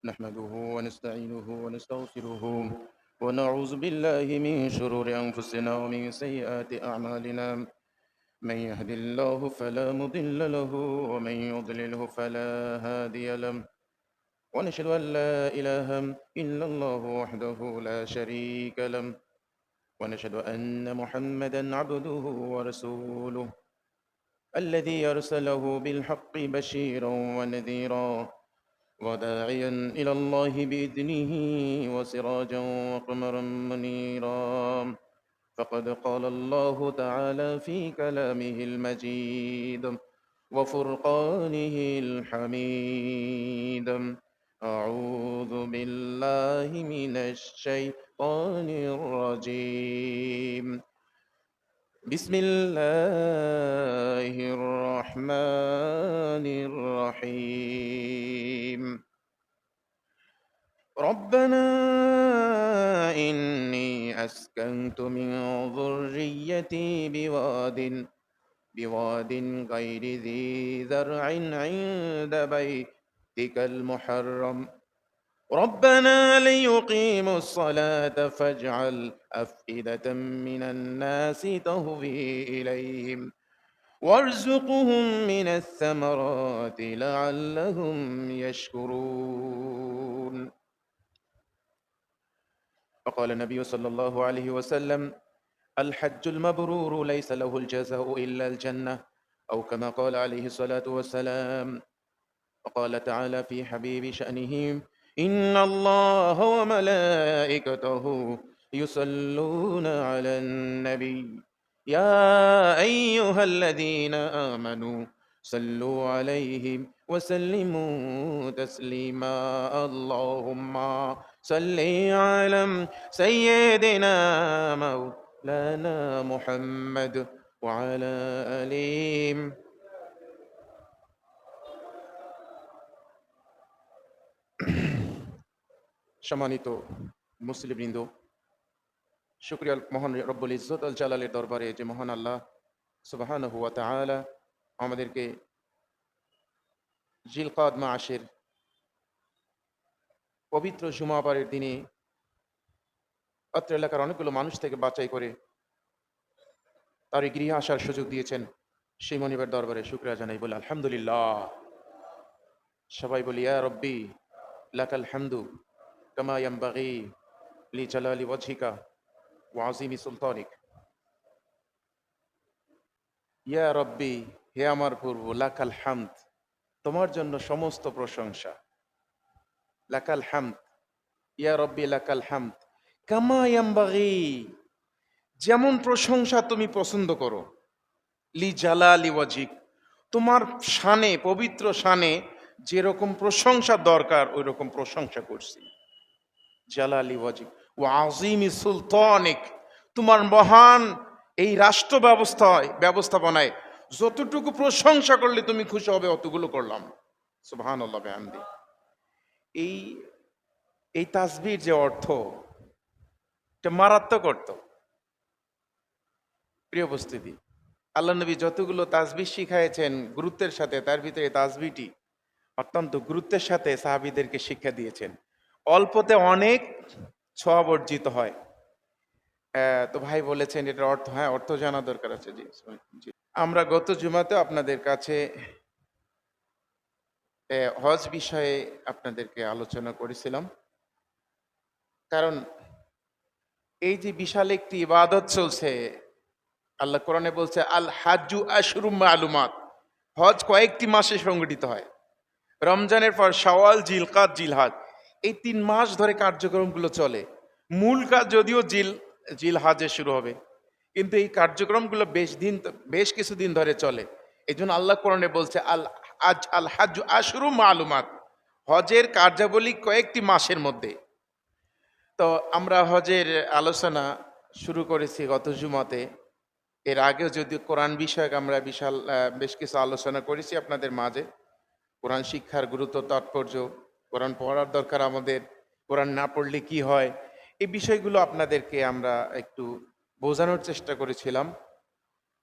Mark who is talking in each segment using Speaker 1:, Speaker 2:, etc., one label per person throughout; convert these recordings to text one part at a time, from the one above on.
Speaker 1: نحمده ونستعينه ونستغفره ونعوذ بالله من شرور أنفسنا ومن سيئات أعمالنا. من يهد الله فلا مضل له ومن يضلله فلا هادي له. ونشهد أن لا إله إلا الله وحده لا شريك له. ونشهد أن محمدا عبده ورسوله الذي أرسله بالحق بشيرا ونذيرا وداعيا إلى الله بإذنه وسراجا وقمرا منيرا. فقد قال الله تعالى في كلامه المجيد وفرقانه الحميد: أعوذ بالله من الشيطان الرجيم. بسم الله الرحمن الرحيم. ربنا إني أسكنت من ذريتي بواد غير ذي زرع عند بيتك المحرم ربنا ليقيموا الصلاة فاجعل أفئدة من الناس تهوي إليهم وارزقهم من الثمرات لعلهم يشكرون. فقال النبي صلى الله عليه وسلم: الحج المبرور ليس له الجزاء إلا الجنة، أو كما قال عليه الصلاة والسلام. وقال تعالى في حبيب شأنه: إن الله وملائكته يصلون على النبي يا أيها الذين آمنوا صلوا عليه وسلموا تسليما. اللهم صل على سيدنا مولانا محمد وعلى آله। সম্মানিত মুসলিমবৃন্দ, শুকরিয়া মহান রব্বুল ইজ্জত আল জালালের দরবারে যে মহান আল্লাহ সুবহানাহু ওয়া তাআলা আমাদেরকে জিলকাদ মাসের পবিত্র জুমাবারের দিনে অত্র এলাকার অনেকগুলো মানুষ থেকে বাছাই করে তার এই গৃহে আসার সুযোগ দিয়েছেন। সেই মনিবের দরবারে শুকরিয়া জানাই, বলে আলহামদুলিল্লাহ। সবাই বলি ইয়া রব্বি লাকাল হামদু কামা ইয়ানবাগি লিজালালি ওয়াজহিকা ওয়া আযীমি সুলতানিক। ইয়া রব্বি, হে আমার প্রভু, লাকাল হামদ, তোমার জন্য সমস্ত প্রশংসা। লাকাল হামদ, ইয়া রব্বি লাকাল হামদ কামা ইয়ানবাগি, যেমন প্রশংসা তুমি পছন্দ করো। লি জালালি ওয়াজিক, তোমার শানে, পবিত্র শানে যেরকম প্রশংসা দরকার ওই রকম প্রশংসা করছি। জালালি ওয়াজিক ওয়া আযীমি সুলতানিক, তোমার মহান এই রাষ্ট্র ব্যবস্থাপনায় যতটুকু প্রশংসা করলে তুমি খুশি হবে অতগুলো করলাম। সুবহানাল্লাহ বিহামদি। এই এই তাসবির যে অর্থ, এটা মারাত্মক অর্থ। প্রিয় উপস্থিতি, আল্লাহ নবী যতগুলো তাসবিহ শিখাইছেন গুরুত্বের সাথে, তার ভিতরে তাসবিহটি অত্যন্ত গুরুত্বের সাথে সাহাবীদেরকে শিক্ষা দিয়েছেন। অল্পতে অনেক সওয়াব অর্জিত হয়। তো ভাই বলেছেন এটার অর্থ, হ্যাঁ অর্থ জানা দরকার আছে। জি জি। আমরা গত জুমাতে আপনাদের কাছে হজ বিষয়ে আপনাদেরকে আলোচনা করেছিলাম। কারণ এই যে বিশাল একটি ইবাদত চলছে, আল্লাহ কোরআনে বলছে আল হাজ্জু আশরুম মালুমাত, হজ কয়েকটি মাসে সংগঠিত হয়। রমজানের পর শাওয়াল, জিলকাদ, জিলহাজ, এই 3 মাস ধরে কার্যক্রমগুলো চলে। মূল কাজ যদিও জিলহাজে শুরু হবে, কিন্তু এই কার্যক্রমগুলো বেশ কিছুদিন ধরে চলে। এই জন্য আল্লাহ কোরআনে বলছে আল হাজ্জু আশরুম মালুমাত, হজের কার্যাবলী কয়েকটি মাসের মধ্যে। তো আমরা হজের আলোচনা শুরু করেছি গত জুমাতে। এর আগেও যদিও কোরআন বিষয়ক আমরা বেশ কিছু আলোচনা করেছি আপনাদের মাঝে। কোরআন শিক্ষার গুরুত্ব, তাৎপর্য, কোরআন পড়ার দরকার আমাদের, কোরআন না পড়লে কি হয়, এই বিষয়গুলো আপনাদেরকে আমরা একটু বোঝানোর চেষ্টা করেছিলাম।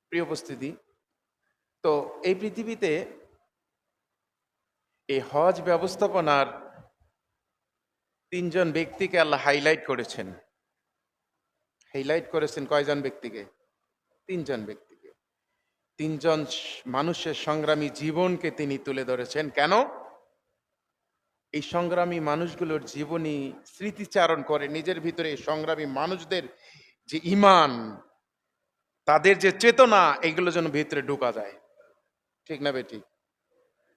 Speaker 1: প্রিয় উপস্থিতি, তো এই পৃথিবীতে এই হজ ব্যবস্থাপনার তিনজন ব্যক্তিকে আল্লাহ হাইলাইট করেছেন। হাইলাইট করেছেন কয়জন ব্যক্তিকে? তিনজন ব্যক্তিকে। তিনজন মানুষের সংগ্রামী জীবনকে তিনি তুলে ধরেছেন। কেন? এই সংগ্রামী মানুষগুলোর জীবনী স্মৃতিচারণ করে নিজের ভিতরে এই সংগ্রামী মানুষদের যে ঈমান, তাদের যে চেতনা, এগুলো যেন ভিতরে ঢোকা যায়। ঠিক না বেঠিক?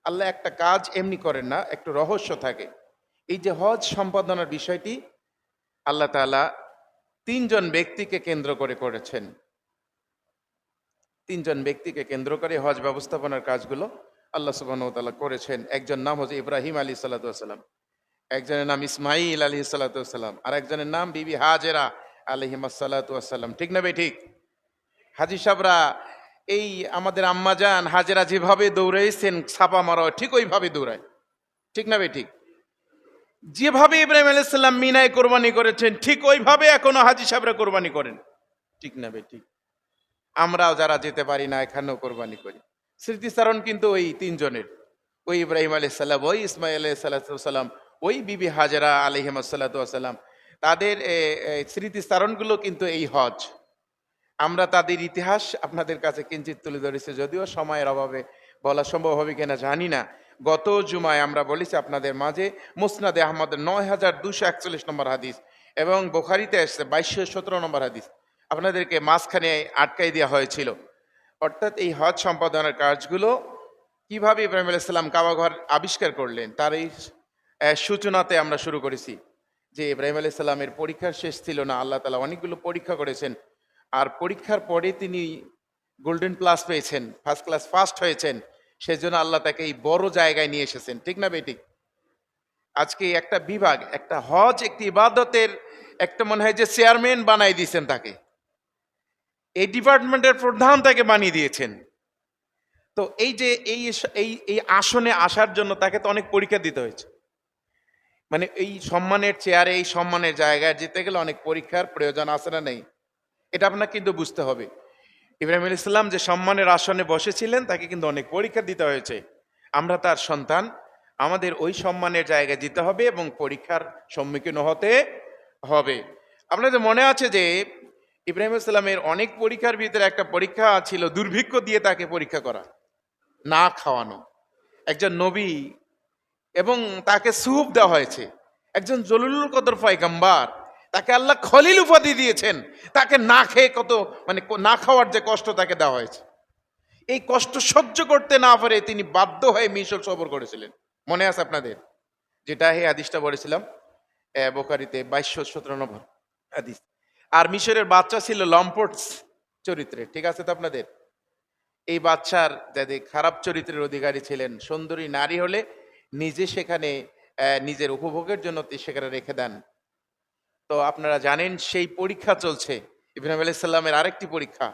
Speaker 1: আল্লাহ একটা কাজ এমনি করেন না, একটু রহস্য থাকে। এই যে হজ সম্পাদনার বিষয়টি আল্লাহ তাআলা তিনজন ব্যক্তিকে কেন্দ্র করে করেছেন। তিনজন ব্যক্তিকে কেন্দ্র করে হজ ব্যবস্থাপনার কাজগুলো আল্লাহ সুবহানাহু ওয়া তাআলা করেছেন। একজন নাম হচ্ছে ইব্রাহিম আলাইহিস সালাতু ওয়াস সালাম, একজনের নাম ইসমাইল আলাইহিস সালাতু ওয়াস সালাম, আর একজনের নাম বিবি হাজেরা আলাইহিমাস সালাতু ওয়াস সালাম। ঠিক না বেঠিক? হাজী সাহেবরা এই আমাদের আম্মাজান হাজেরা যেভাবে দৌড়াইছেন ছাপা মারা, ঠিক ওইভাবে দৌড়ায়। ঠিক না বেঠিক? যেভাবে ইব্রাহিম আলাইহিস সালাম মিনায় কোরবানি করেছেন, ঠিক ওইভাবে এখনো হাজী সাহেবরা কোরবানি করেন। ঠিক না বেঠিক? আমরাও যারা যেতে পারি না এখানেও কোরবানি করি। স্মৃতিচারণ কিন্তু ওই তিনজনের, ওই ইব্রাহিম আলাইহিস সালাম, ওই ইসমাইল আলাইহিস সালাম, ওই বিবি হাজেরা আলাইহিমাস সালাতু ওয়াস সালাম, তাদের স্মৃতিচারণগুলো কিন্তু এই হজ। আমরা তাদের ইতিহাস আপনাদের কাছে কিঞ্চিত তুলে ধরেছি, যদিও সময়ের অভাবে বলা সম্ভব হবে কিনা জানি না। গত জুমায় আমরা বলেছি আপনাদের মাঝে মুসনাদে আহমদের 9241 নম্বর হাদিস এবং বুখারীতে এসেছে 2217 নম্বর হাদিস আপনাদেরকে মাঝখানে আটকাই দেওয়া হয়েছিল। অর্থাৎ এই হজ সম্পাদনের কাজগুলো কিভাবে ইব্রাহিম আলাইহিস সালাম কাবা ঘর আবিষ্কার করলেন, তার এই সূচনাতে আমরা শুরু করেছি যে ইব্রাহিম আলাইহিস সালামের পরীক্ষা শেষ ছিল না, আল্লাহ তাআলা অনেকগুলো পরীক্ষা করেছেন। আর পরীক্ষার পরে তিনি গোল্ডেন প্লাস পেয়েছেন, ফার্স্ট ক্লাস ফার্স্ট হয়েছেন, সেজন্য আল্লাহ তাকে এই বড় জায়গায় নিয়ে এসেছেন। ঠিক না বেঠিক? আজকে একটা বিভাগ, একটা হজ, একটি ইবাদতের একটা মনে হয় যে চেয়ারম্যান বানাই দিয়েছেন তাকে, এই ডিপার্টমেন্টের প্রধান তাকে বানিয়ে দিয়েছেন। তো এই যে এই এই এই আসনে আসার জন্য তাকে তো অনেক পরীক্ষা দিতে হয়েছে। মানে এই সম্মানের চেয়ারে, এই সম্মানের জায়গায় যেতে গেলে অনেক পরীক্ষার প্রয়োজন আছে না নেই? এটা আপনাকে কিন্তু বুঝতে হবে। ইব্রাহিম আলাইহিস সালাম যে সম্মানের আসনে বসেছিলেন তাকে কিন্তু অনেক পরীক্ষা দিতে হয়েছে। আমরা তার সন্তান, আমাদের ওই সম্মানের জায়গায় যেতে হবে এবং পরীক্ষার সম্মুখীন হতে হবে। আপনাদের মনে আছে যে ইব্রাহিম আলাইহিস সালামের অনেক পরীক্ষার ভিতরে একটা পরীক্ষা ছিল দুর্ভিক্ষ দিয়ে তাকে পরীক্ষা করা, না খাওয়ানো। একজন নবী এবং তাকে সুপ দেওয়া হয়েছে, একজন জলিলুল কদর পয়গম্বর, তাকে আল্লাহ খলিল উপাধি দিয়েছেন, তাকে না খেয়ে কত মানে না খাওয়ার যে কষ্ট তাকে দেওয়া হয়েছে, এই কষ্ট সহ্য করতে না পারে তিনি বাধ্য হয়ে মিশর সফর করেছিলেন। মনে আছে আপনাদের? যেটা এই হাদিসটা বলেছিলাম বুখারীতে 2217 নম্বর হাদিস। আর মিশরের বাচ্চা ছিল লম্পট চরিত্রে, ঠিক আছে তো আপনাদের? এই বাচ্চার যাদের খারাপ চরিত্রের অধিকারী ছিলেন, সুন্দরী নারী হলে নিজে সেখানে নিজের উপভোগের জন্য সেখানে রেখে দেন। তো আপনারা জানেন সেই পরীক্ষা চলছে ইব্রাহিম আলাইহিস সালামের আরেকটি পরীক্ষা,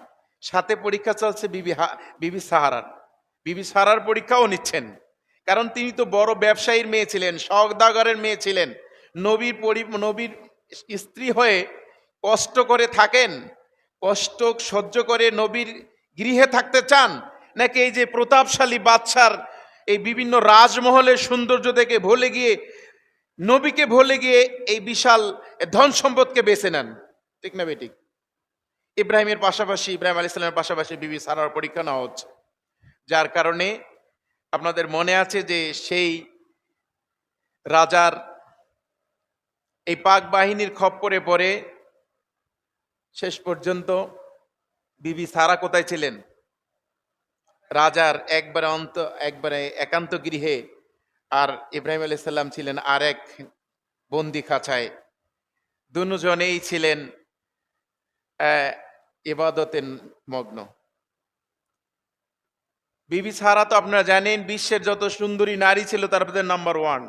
Speaker 1: সাথে পরীক্ষা চলছে বিবি সাহারার। বিবি সাহারার পরীক্ষাও নিচ্ছেন, কারণ তিনি তো বড় ব্যবসায়ীর মেয়ে ছিলেন, সওদাগরের মেয়ে ছিলেন। নবীর স্ত্রী হয়ে কষ্ট করে থাকেন, কষ্ট সহ্য করে নবীর গৃহে থাকতে চান, নাকি এই যে প্রতাপশালী বাদশার এই বিভিন্ন রাজমহলের সৌন্দর্য দেখে ভুলে গিয়ে, নবীকে ভুলে গিয়ে এই বিশাল ধন সম্পদকে বেছে নেন? ঠিক না বেঠিক? ইব্রাহিমের পাশাপাশি, ইব্রাহিম আলাইহিস সালামের পাশাপাশি বিবি সারার পরীক্ষা নেওয়া হচ্ছে, যার কারণে আপনাদের মনে আছে যে সেই রাজার এই পাক বাহিনীর খপ্পরে পড়ে শেষ পর্যন্ত বিবি সারা কোথায় ছিলেন? রাজার একবারে একান্ত গৃহে, আর ইব্রাহিম আলাইহিস সালাম ছিলেন আর এক বন্দি খাঁচায়। দুজনেই ছিলেন ইবাদতে মগ্ন। বিবি সারা তো আপনারা জানেন বিশ্বের যত সুন্দরী নারী ছিল তার মধ্যে নাম্বার 1।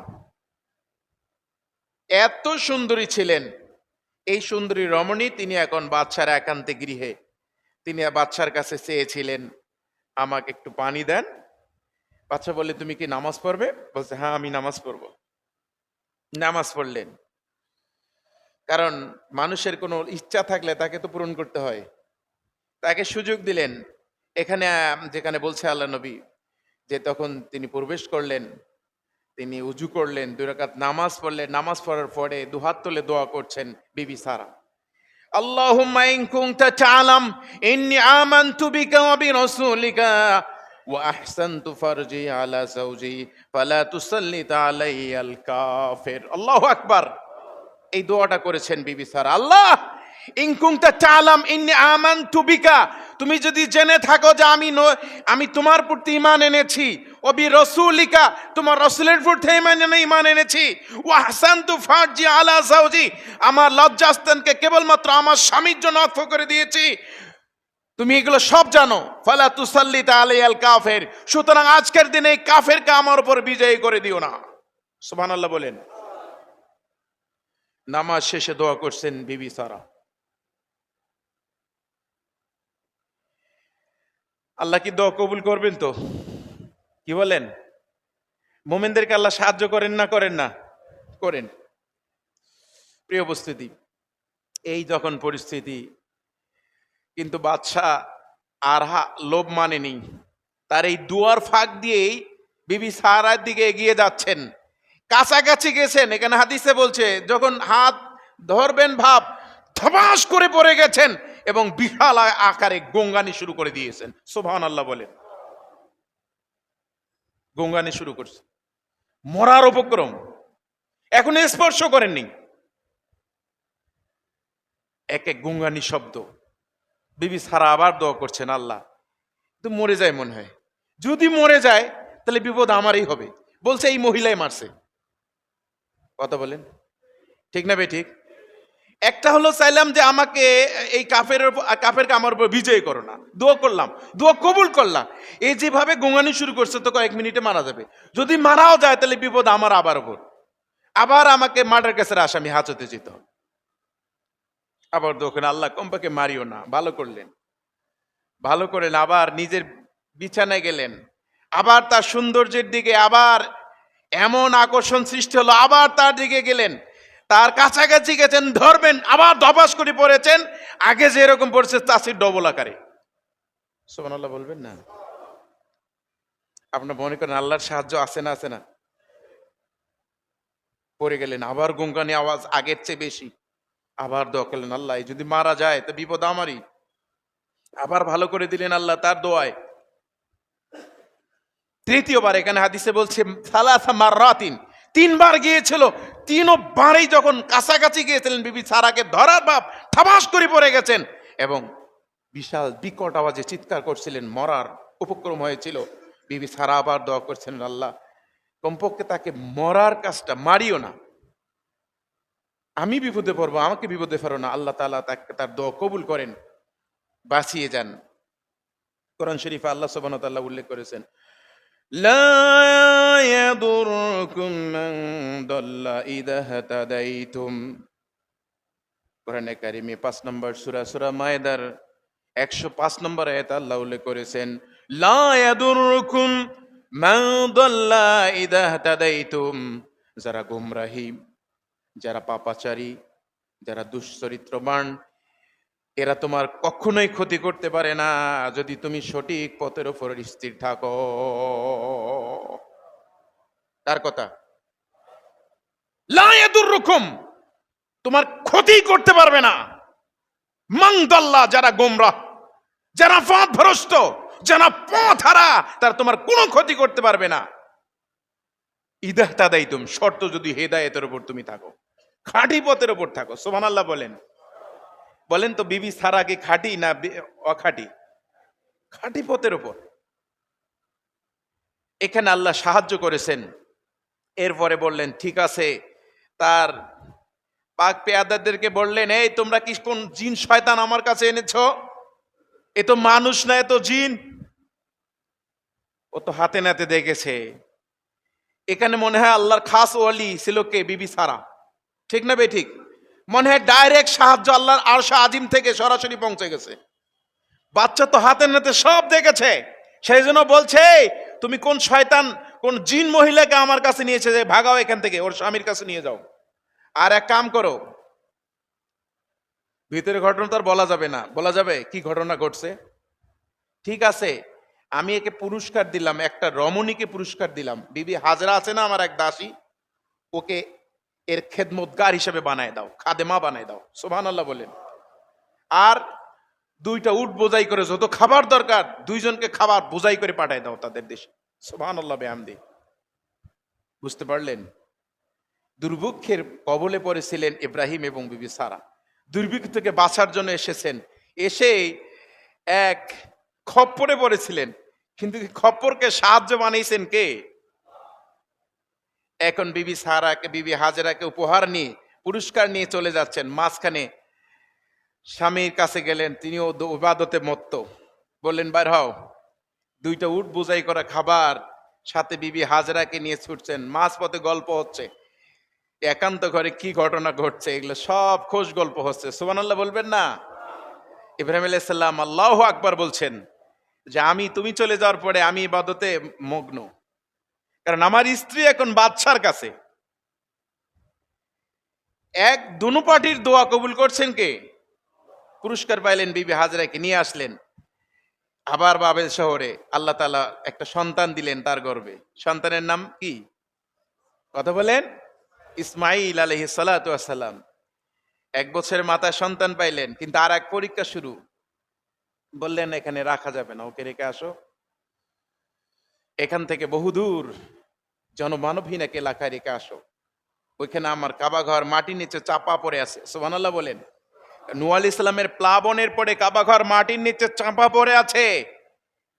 Speaker 1: এত সুন্দরী ছিলেন, এই সুন্দরী রমণী তিনি এখন বাদশার একান্তে গৃহে, তিনি বাদশার কাছে চেয়েছিলেন আমাকে একটু পানি দেন। বাদশা বললে তুমি কি নামাজ পড়বে? বলছে হ্যাঁ আমি নামাজ পড়ব। নামাজ পড়লেন, কারণ মানুষের কোনো ইচ্ছা থাকলে তাকে তো পূরণ করতে হয়। তাকে সুযোগ দিলেন। এখানে যেখানে বলছে আল্লাহ নবী যে তখন তিনি প্রবেশ করলেন, তিনি উজু করলেন, 2 রাকাত নামাজ পড়লেন, নামাজ পড়ার পরে দুহাত তুলে দোয়া করছেন বিবি সারা। আল্লাহুম্মা ইন কুনতা তা'লাম ইন্নী আমানতু বিকা ওয়া বিরাসূলিকা ওয়া আহসানতু ফারজি আলা যাওজি ফালা তুসাল্লিত আলাইয়াল কাফির। আল্লাহু আকবার। এই দোয়াটা করেছেন বিবি সারা। আল্লাহ, ইন কুনতা তা'লাম ইন্নী আমানতু বিকা, তুমি যদি জেনে থাকো যে আমি তোমার প্রতি ঈমান এনেছি, ও বিরাসূলিকা, তোমার রাসূলের প্রতি ঈমান এনেছি, ওয়া আহসানতু ফারজি আলা যাওজি, আমার লজ্জাস্থানকে কেবলমাত্র আমার স্বামীর জন্য ওয়াকফ করে দিয়েছি, তুমি এগুলো সব জানো। ফালা তুসাল্লিত আলাইয়াল কাফির, সুতরাং আজকের দিনে এই কাফেরকে আমার উপর বিজয়ী করে দিও না। সুবহানাল্লাহ বলেন। নামাজ শেষে দোয়া করছেন বিবি সারা। আল্লাহ কি দোয়া কবুল করবেন তো? কি বলেন? মুমিনদেরকে আল্লাহ সাহায্য করেন না করেন না? করেন। প্রিয় উপস্থিতি, এই যখন পরিস্থিতি, কিন্তু বাদশাহ আর লোভ মানেনি। তার এই দুয়ার ফাঁক দিয়েই বিবি সারার দিকে এগিয়ে যাচ্ছেন, কাছাকাছি গেছেন। এখানে হাদিসে বলছে যখন হাত ধরবেন ভাব, ধবাস করে পড়ে গেছেন এবং বিশাল আকারে গঙ্গানি শুরু করে দিয়েছেন। সুবহানাল্লাহ বলেন। গঙ্গানি শুরু করছে, মরার উপক্রম, এখন স্পর্শ করেননি। এক এক গঙ্গানি শব্দ। বিবি সারা আবার দোয়া করছেন, আল্লাহ তো মরে যায় মনে হয়, যদি মরে যায় তাহলে বিপদ আমারই হবে। বলছে এই মহিলাই মারছে। কথা বলেন ঠিক না ঠিক? একটা হলো চাইলাম যে আমাকে এই কাফেরকে আমার উপর বিজয় করো না, দোয়া করলাম, দোয়া কবুল করলাম। এই যেভাবে গোঙানি শুরু করছে তো কয়েক মিনিটে মারা যাবে, যদি মারাও যায় তাহলে বিপদ আমার আবার উপর, আবার আমাকে মার্ডার কেসের আসামি হাজতে যেতে হবে। আবার দোকানে আল্লাহ কম্পাকে মারিও না, ভালো করলেন, ভালো করেন। আবার নিজের বিছানায় গেলেন, আবার তার সৌন্দর্যের দিকে আবার এমন আকর্ষণ সৃষ্টি হলো, আবার তার দিকে গেলেন, তার কাছাকাছি গেছেন, ধরবেন, আবার ধপাস করে পড়েছেন, আগে যে এরকম পড়ছে তাসির ডবল আকারে। সুবহানাল্লাহ বলবেন না? আপনার মনে করেন আল্লাহর সাহায্য আছে না? আছে না? পড়ে গেলেন, আবার গুনগানি আওয়াজ আগের চেয়ে বেশি, আবার দোয়া করলেন, আল্লাহ যদি মারা যায় তো বিপদ আমারই। আবার ভালো করে দিলেন আল্লাহ তার দোয়ায়। তৃতীয়বার এখানে হাদিসে বলছে সালাসা মাররাতিন, 3 বার গিয়েছিল, 3 বারেই যখন কাছাকাছি গিয়েছিলেন বিবি সারাকে ধরার ভাব, ঠাবাস করে পড়ে গেছেন এবং বিশাল বিকট আওয়াজে চিৎকার করছিলেন, মরার উপক্রম হয়েছিল। বিবি সারা আবার দোয়া করছেন, আল্লাহ কমপক্ষে তাকে মরার কাজটা মারিও না, আমি বিপদে পড়বো, আমাকে বিপদে ফেরো না। আল্লাহ তাআলা তাকে তার দোয়া কবুল করেন, বাঁচিয়ে যান। কোরআন শরীফে আল্লাহ সুবহানাহু ওয়া তাআলা উল্লেখ করেছেন, লা ইয়াদুরকুম মান দাল্লা ইযা হাতাদাইতুম। কোরআনে কারিমে 5 নম্বর সূরা মায়েদার 105 নম্বর আয়াতে আল্লাহ উল্লেখ করেছেন, লা ইয়াদুরকুম মান দাল্লা ইযা হাতাদাইতুম। যারা গোমরাহী, যারা পাপাচারী, যারা দুশ্চরিত্রবান, এরা তোমার কখনোই ক্ষতি করতে পারে না যদি তুমি সঠিক পথের উপর স্থির থাকো। তার কথা, লা ইয়াদুরকুম, তোমার ক্ষতি করতে পারবে না। মান দাল্লা, যারা গোমরাহ, যারা পথভ্রষ্ট, যারা পথহারা, তারা তোমার কোনো ক্ষতি করতে পারবে না। ইযা হাতাদাইতুম, শর্ত যদি হেদায়েতের উপর তুমি থাকো, খাঁটি পথের উপর থাকো। সুবহানাল্লাহ বলেন। বলেন তো বিবি সারা কি খাঁটি না অখাঁটি? খাঁটি পথের উপর। এখানে আল্লাহ সাহায্য করেছেন। এরপরে বললেন ঠিক আছে, তার পাক পেয়াদাদেরকে বললেন, এই তোমরা কি কোন জিন শয়তান আমার কাছে এনেছো? এ তো মানুষ না, এ তো জিন। ও তো হাতে নাতে দেখেছে। এখানে মনে হয় আল্লাহর খাস ওয়ালি ছিল কে? বিবি সারা। ঠিক না ঠিক? মনে হয় ডাইরেক্ট সাহায্য আল্লাহর আরশ আজিম থেকে সরাসরি পৌঁছে গেছে। বাচ্চা তো হাতে নাতে সব দেখেছে, সেই জন্য বলছে তুমি কোন শয়তান, কোন জিন মহিলাকে আমার কাছে নিয়েছে, যে ভাগাও এখান থেকে, ওর স্বামীর কাছে নিয়ে যাও। আর এক কাম করো, ভিতরের ঘটনা তো আর বলা যাবে না, বলা যাবে কি ঘটনা ঘটছে? ঠিক আছে, আমি একে পুরস্কার দিলাম, একটা রমণীকে পুরস্কার দিলাম। বিবি হাজরা আছে না আমার এক দাসী, ওকে এর খেদমতগার হিসেবে বানায় দাও, খাদেমা বানায় দাও। সুবহানাল্লাহ বলেন। আর 2টা উট বোঝাই করে যত খাবার দরকার 2জনকে খাবার বোঝাই করে পাঠায় দাও তাদের দেশে। সুবহানাল্লাহ বিহামদি। বুঝতে পারলেন? দুর্ভিক্ষের কবলে পড়েছিলেন ইব্রাহিম এবং বিবি সারা। দুর্ভিক্ষ থেকে বাঁচার জন্য এসেছেন, এসে এক খপ্পরে পড়েছিলেন, কিন্তু খপ্পরকে সাহায্য বানিয়েছেন কে? এখন বিবি সারাকে, বিবি হাজেরাকে উপহার নিয়ে, পুরস্কার নিয়ে চলে যাচ্ছেন। মাঝখানে স্বামীর কাছে গেলেন, তিনিও ইবাদতে মত্ত, বললেন বাইর হও। 2টা উট বোঝাই করা খাবার সাথে বিবি হাজরাকে নিয়ে ছুটছেন। মাঝপথে গল্প হচ্ছে, একান্ত ঘরে কি ঘটনা ঘটছে এগুলো সব খোঁজ গল্প হচ্ছে। সুবহানাল্লাহ বলবেন না? ইব্রাহিম আলাইহিস সালাম আল্লাহু আকবার বলছেন যে তুমি চলে যাওয়ার পরে আমি ইবাদতে মগ্ন, কারণ আমার স্ত্রী এখন বাদশার কাছে। দোনো পার্টির দোয়া কবুল করছেন কে? পুরস্কার পাইলেন, বিবি হাজরাকে নিয়ে আসলেন। আবার বাবেল শহরে আল্লাহ তাআলা একটা সন্তান দিলেন তার গর্ভে। সন্তানের নাম কি? কথা বলেন। ইসমাইল আলাইহিস সালাতু ওয়াস সালাম। 1 বছরের মাথায় সন্তান পাইলেন, কিন্তু আর এক পরীক্ষা শুরু। বললেন এখানে রাখা যাবে না, ওকে রেখে আসো। এখান থেকে বহুদূর জনমানবহীন এক এলাকায় রেখে আসো। ওইখানে আমার কাবা ঘর মাটির নিচে চাপা পড়ে আছে। সুবহানাল্লাহ বলেন। নূহ আলাইহিস সালামের প্লাবনের পরে কাবা ঘর মাটির নিচে চাপা পড়ে আছে,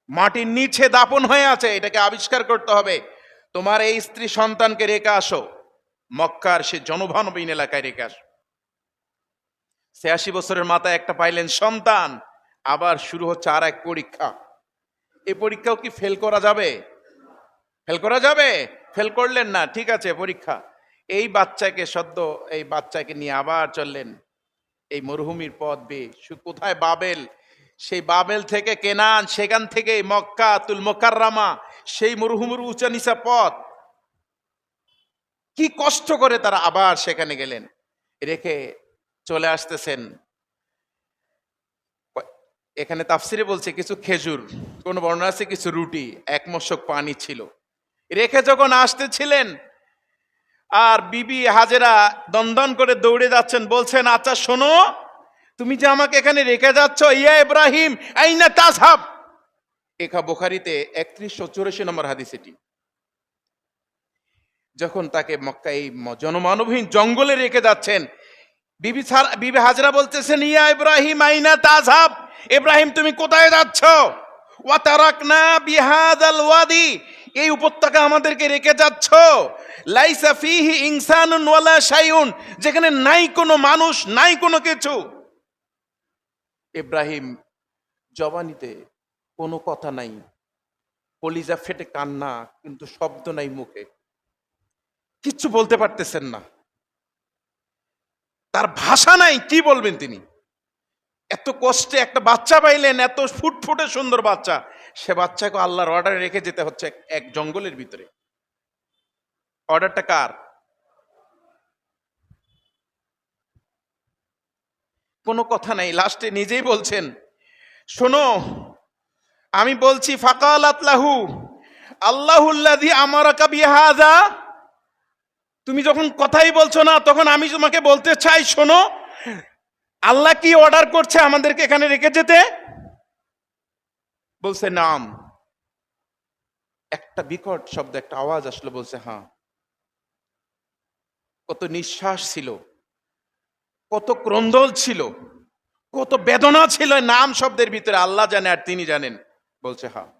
Speaker 1: মাটির নিচে দাপন হয়ে আছে। এটাকে আবিষ্কার করতে হবে। তোমার এই স্ত্রী সন্তানকে রেখে আসো, মক্কার সে জনমানবহীন এলাকায় রেখে আসো। 86 বছরের মাথায় একটা পাইলেন সন্তান। আবার শুরু হচ্ছে আর এক পরীক্ষা। এই পরীক্ষাও কি ফেল করা যাবে? ফেল করা যাবে? ফেল করলেন না, ঠিক আছে পরীক্ষা। এই বাচ্চাকে নিয়ে আবার চললেন এই মরুভূমির পথ বেয়ে। কোথায়? বাবেল। সেই বাবেল থেকে কেনান, সেখান থেকে মক্কাতুল মুকাররমা, সেই মরুভূমির উঁচা নিচা পথ। কি কষ্ট করে তারা আবার সেখানে গেলেন, রেখে চলে আসতেছেন। এখানে তাফসিরে বলছে কিছু খেজুর, কোন বর্ণনা আছে কিছু রুটি, 1 মশক পানি ছিল। রেখে যখন আসতেছিলেন, আর বিবি হাজেরা দন্দন করে দৌড়ে যাচ্ছেন, বলছেন আচ্ছা শোনো, তুমি যে আমাকে এখানে রেখে যাচ্ছ, ইয়া ইব্রাহিম আইনা তাযহাব। বুখারীতে 3184 নম্বর হাদিস এটি। যখন তাকে মক্কা এই জনমানবহীন জঙ্গলে রেখে যাচ্ছেন, বিবি হাজরা বলতেছেন ইয়া ইব্রাহিম আইনা তাযহাব, ইব্রাহিম তুমি কোথায় যাচ্ছ? ওয়া তারাকনা বিহাযাল ওয়াদি, এই উপত্যকা আমাদেরকে রেখে যাচ্ছ। লাইসা ফিহি ইনসানুন ওয়ালা শাইউন, যেখানে নাই কোনো মানুষ, নাই কোনো কিছু। ইব্রাহিম জবানিতে কোনো কথা নাই, কলিজা ফেটে কান্না, কিন্তু শব্দ নাই মুখে, কিচ্ছু বলতে পারতেছেন না, তার ভাষা নাই, কি বলবেন তিনি? এত কষ্টে একটা বাচ্চা পাইলেন, এত ফুটফুটে সুন্দর বাচ্চা, সে বাচ্চাকে আল্লাহর অর্ডারে রেখে যেতে হচ্ছে এক জঙ্গলের ভিতরে। অর্ডারটা কার? কোনো কথা নাই, লাস্টে নিজেই বলছেন শোনো, আমি বলছি ফাকালাত লাহু আল্লাহুল্লাযী আমারাকা বিহাযা, তুমি যখন কথাই বলছো না, তখন আমি তোমাকে বলতে চাই শোনো, আল্লাহ কি অর্ডার করছে আমাদেরকে এখানে রেখে যেতে? বলছে নাম। একটা বিকট শব্দ, একটা আওয়াজ আসলো, বলছে হ্যাঁ। কত নিঃশ্বাস ছিল, কত ক্রন্দল ছিল, কত বেদনা ছিল নাম শব্দের ভিতরে, আল্লাহ জানে আর তিনি জানেন। বলছে হ্যাঁ।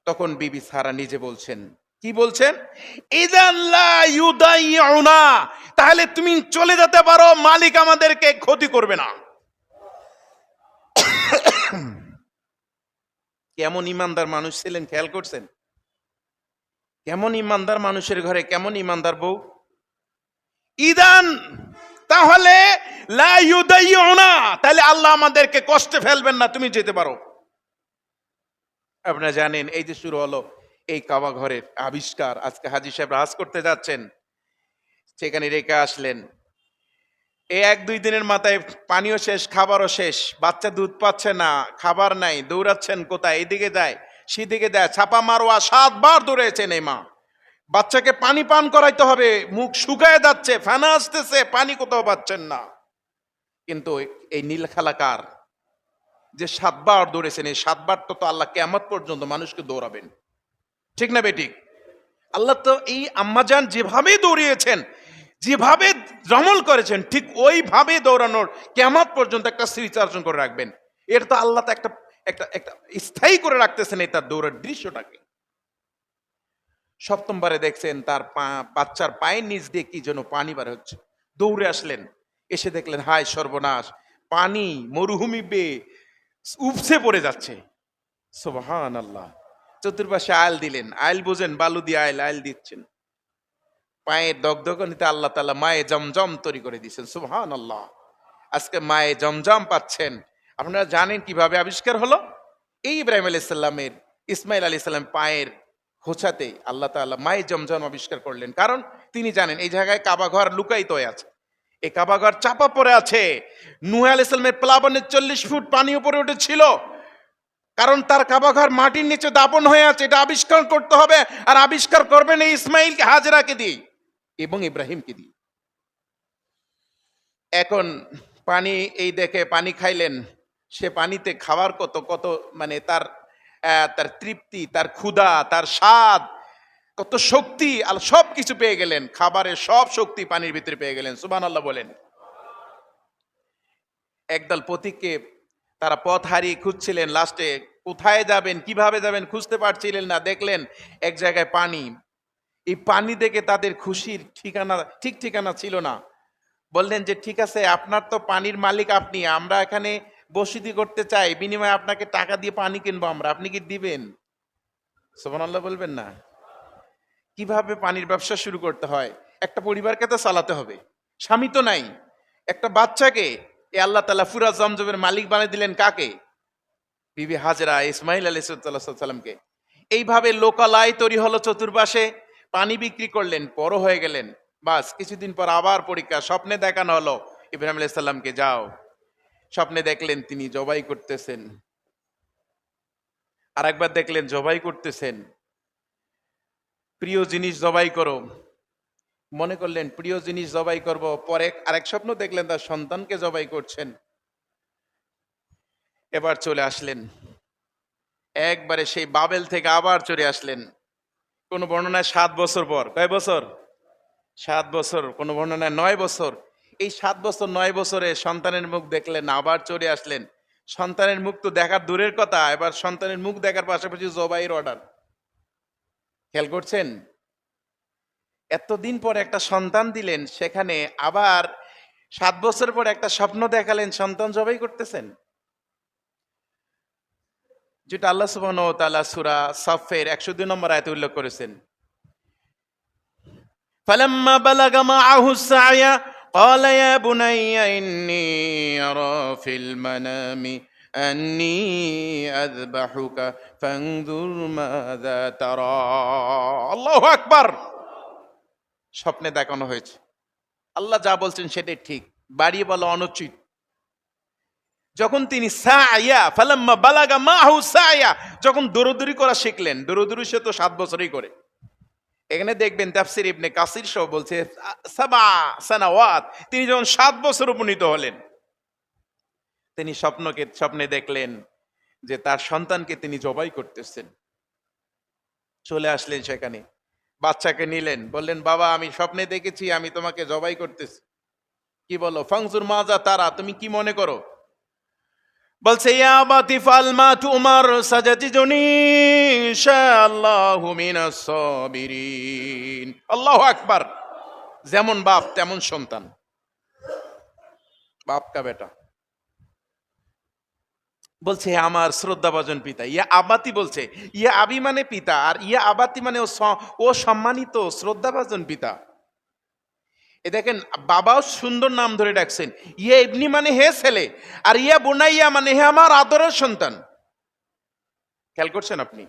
Speaker 1: তখন বিবি সারা নিজে বলছেন, কি বলছেন? ইযান লা ইউদাইউনা, তাহলে তুমি চলে যেতে পারো, মালিক আমাদেরকে ক্ষতি করবে না। কেমন ইমানদার মানুষ ছিলেন, খেয়াল করছেন? কেমন ইমানদার মানুষের ঘরে কেমন ইমানদার বউ। ইদান, তাহলে লা ইউদাইউনা, তাহলে আল্লাহ আমাদেরকে কষ্টে ফেলবেন না, তুমি যেতে পারো। আপনারা জানেন এই যে শুরু হলো এই কাবা ঘরের আবিষ্কার। আজকে হাজী সাহেব রাজ করতে যাচ্ছেন, সেখানে রেখে আসলেন। এই 1-2 দিনের মাথায় পানিও শেষ, খাবারও শেষ, বাচ্চা দুধ পাচ্ছে না, খাবার নাই, দৌড়াচ্ছেন কোথায়, এদিকে যায় সেদিকে দেয়, ছাপা মারোয়া 7 বার দৌড়েছেন এই মা। বাচ্চাকে পানি পান করাইতে হবে, মুখ শুকায় যাচ্ছে, ফেনা আসতেছে, পানি কোথাও পাচ্ছেন না। কিন্তু এই নীল খালাকার যে 7 বার দৌড়েছেন, এই 7 বার তো আল্লাহ কিয়ামত পর্যন্ত মানুষকে দৌড়াবেন, ঠিক না বেঠিক? আল্লাহ তো এই আম্মাজান যেভাবে দৌড়িয়েছেন, যেভাবে রমল করেছেন, ঠিক ওইভাবে দৌড়ানোর কিয়ামত পর্যন্ত একটা স্মৃতি করে রাখবেন। এটা তো আল্লাহ তো একটা একটা একটা স্থায়ী করে রাখতেছেন এই তার দৌড়ের দৃশ্যটাকে। সপ্তমবারে দেখছেন তার বাচ্চার পায়ের নিচ দিয়ে কি যেন পানি বার হচ্ছে, দৌড়ে আসলেন, এসে দেখলেন হায় সর্বনাশ, পানি মরুভূমি বেয়ে উপসে পড়ে যাচ্ছে। সুবহানাল্লাহ। চতুর্পাশে আইল দিলেন, আইল বুঝেন, বালু দিয়ে আইল আইল দিচ্ছেন, পায়ের দগদগনিতে আল্লাহ তাআলা মায়ে জমজম তৈরি করে দিয়েছেন। সুবহানাল্লাহ। আজকে মায়ে জমজম পাচ্ছেন। আপনারা জানেন কিভাবে আবিষ্কার হলো? এই ইব্রাহিম আলাইহিস সালামের, ইসমাইল আলাইহিস সালাম পায়ের খোঁচাতে আল্লাহ তাআলা মায়ে জমজম আবিষ্কার করলেন। কারণ তিনি জানেন এই জায়গায় কাবা ঘর লুকায়িত হয়ে আছে, এই কাবা ঘর চাপা পড়ে আছে। নূহ আলাইহিস সালামের প্লাবনে 40 ফুট পানি উপরে উঠেছিল, কারণ তার কাবা ঘর মাটির নিচে দাপন হয়ে আছে। এটা আবিষ্কার করতে হবে, আর আবিষ্কার করবেন এই ইসমাইলকে, হাজরাকে দিয়ে এবং ইব্রাহিমকে দিয়ে। এখন পানি এই দেখে পানি খাইলেন, সে পানিতে খাওয়ার কত কত মানে তার তার তৃপ্তি, তার ক্ষুধা, তার স্বাদ, কত শক্তি, আর সব কিছু পেয়ে গেলেন। খাবারের সব শক্তি পানির ভিতরে পেয়ে গেলেন। সুবহানাল্লাহ বলেন। একদল পথিককে তারা পথ হারিয়ে খুঁজছিলেন, লাস্টে কোথায় যাবেন কিভাবে যাবেন খুঁজতে পারছিলেন না, দেখলেন এক জায়গায় পানি। এই পানি দেখে তাদের খুশির ঠিক ঠিকানা ছিল না। বললেন যে ঠিক আছে, আপনার তো পানির মালিক আপনি, আমরা এখানে বসতি করতে চাই, বিনিময়ে আপনাকে টাকা দিয়ে পানি কিনবো আমরা, আপনি কি দিবেন? সুবহানাল্লাহ বলবেন না? কিভাবে পানির ব্যবসা শুরু করতে হয়, একটা পরিবারকে তো চালাতে হবে, স্বামী তো নাই, একটা বাচ্চাকে এ আল্লাহ তাআলা ফুরা জমজমের মালিক বানিয়ে দিলেন কাকে? বিবি হাজরা, ইসমাইল আলাইহিস সালামকে। এইভাবে লোকালয় তৈরি হলো, চতুর্পাশে পানি বিক্রি করলেন, বড় হয়ে গেলেন। বাস কিছুদিন পর আবার পরীক্ষা, স্বপ্নে দেখানো হলো ইব্রাহিম আলাইহিস সালামকে, যাও। স্বপ্নে দেখলেন তিনি জবাই করতেছেন, আর একবার দেখলেন জবাই করতেছেন। প্রিয় জিনিস জবাই করো, মনে করলেন প্রিয় জিনিস জবাই করব। পরে আরেক স্বপ্ন দেখলেন তার সন্তানকে জবাই করছেন। এবার চলে আসলেন একবারে সেই বাবেল থেকে, আবার চলে আসলেন। কোন বর্ণনায় 7 বছর পর, কয় বছর? 7 বছর, কোন বর্ণনায় 9 বছর। এই 7 বছর 9 বছরে সন্তানের মুখ দেখলেন, আবার চলে আসলেন। সন্তানের মুখ তো দেখার দূরের কথা, এবার সন্তানের মুখ দেখার পাশাপাশি জবাইয়ের অর্ডার। খেয়াল করছেন? এতদিন পর একটা সন্তান দিলেন, সেখানে আবার 7 বছর পর একটা স্বপ্ন দেখালেন, সন্তান জবাই করতেছেন। যেটা আল্লাহ সুবহানাহু ওয়া তাআলা সূরা সাফের 102 নম্বর আয়াতে উল্লেখ করেছেন। ফালাম্মা বালাগা মাআহু সা'য়া ক্বালা ইয়া বুনাইয়া ইন্নী আরা ফিল মানামি আন্নী আযবাহুকা ফানজুর মাযা তারা। আল্লাহু আকবার। স্বপ্নে দেখানো হয়েছে, আল্লাহ যা বলছেন সেটাই ঠিক, বাড়িয়ে বলা অনুচিত। যখন তিনি সায়া, ফালাম্মা বালাগা মাহু সায়া, যখন দৌড়দৌড়ি করা শিখলেন, দৌড়দৌড়ি সে তো 7 বছরই করে। এখানে দেখবেন তাফসীর ইবনে কাসির সহ বলছে 7 সানাওয়াত, তিনি যখন 7 বছর উপনীত হলেন, তিনি স্বপ্নে দেখলেন যে তার সন্তানকে তিনি জবাই করতেছেন। চলে আসলেন সেখানে, বাচ্চাকে নিলেন, বললেন বাবা আমি স্বপ্নে দেখেছি আমি তোমাকে জবাই করতেছি। কি বলো? ফাংজুর মাজা তারা, তুমি কি মনে করো? বলছে ইয়া আবাতি ফাল মা তুমার সাজাতিজুনি ইনশাআল্লাহু মিনাস সাবিরিন। আল্লাহু আকবার। যেমন বাপ তেমন সন্তান, বাপ কা বেটা। বলছে আমার শ্রদ্ধাভাজন পিতা, ইয়া আবাতি বলছে, ইয়া আবি মানে পিতা, আর ইয়া আবাতি মানে ও সম্মানিত শ্রদ্ধাভাজন পিতা। এ দেখেন বাবাও সুন্দর নাম ধরে ডাকছেন, ইয়া ইবনি মানে হে ছেলে, আর ইয়া বুনাইয়া মানে হে আমার আদরের সন্তান। খেয়াল করছেন আপনি?